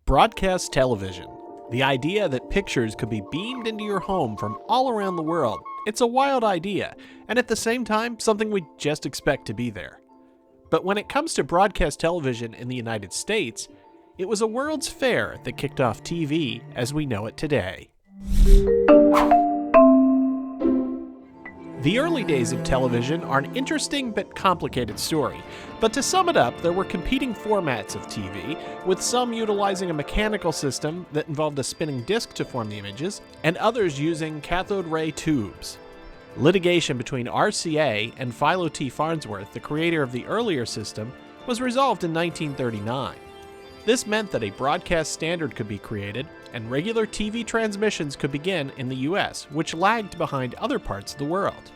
Broadcast television. The idea that pictures could be beamed into your home from all around the world. It's a wild idea, and at the same time, something we just expect to be there. But when it comes to broadcast television in the United States, it was a World's Fair that kicked off TV as we know it today. The early days of television are an interesting but complicated story, but to sum it up, there were competing formats of TV, with some utilizing a mechanical system that involved a spinning disc to form the images, and others using cathode ray tubes. Litigation between RCA and Philo T. Farnsworth, the creator of the earlier system, was resolved in 1939. This meant that a broadcast standard could be created, and regular TV transmissions could begin in the US, which lagged behind other parts of the world.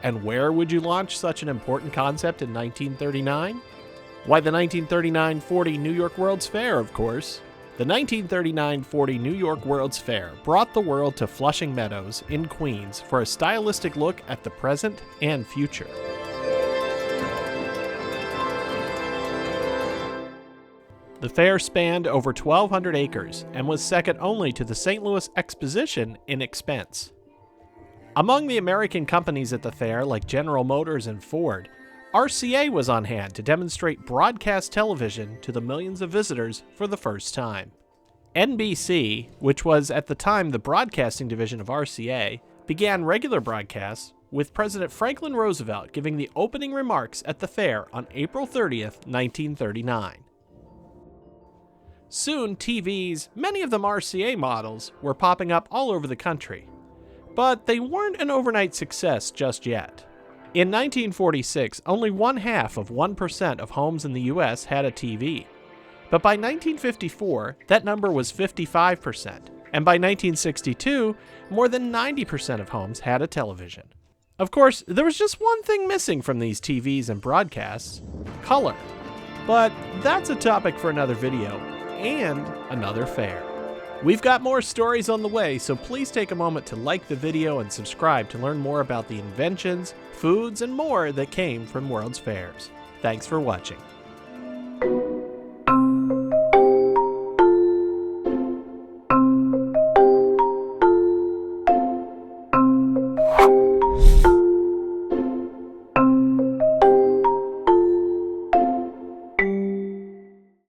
And where would you launch such an important concept in 1939? Why, the 1939-40 New York World's Fair, of course. The 1939-40 New York World's Fair brought the world to Flushing Meadows in Queens for a stylistic look at the present and future. The fair spanned over 1,200 acres and was second only to the St. Louis Exposition in expense. Among the American companies at the fair, like General Motors and Ford, RCA was on hand to demonstrate broadcast television to the millions of visitors for the first time. NBC, which was at the time the broadcasting division of RCA, began regular broadcasts, with President Franklin Roosevelt giving the opening remarks at the fair on April 30th, 1939. Soon, TVs, many of them RCA models, were popping up all over the country. But they weren't an overnight success just yet. In 1946, only 0.5% of homes in the US had a TV. But by 1954, that number was 55%. And by 1962, more than 90% of homes had a television. Of course, there was just one thing missing from these TVs and broadcasts: color. But that's a topic for another video and another fair. We've got more stories on the way, so please take a moment to like the video and subscribe to learn more about the inventions, foods, and more that came from World's Fairs. Thanks for watching.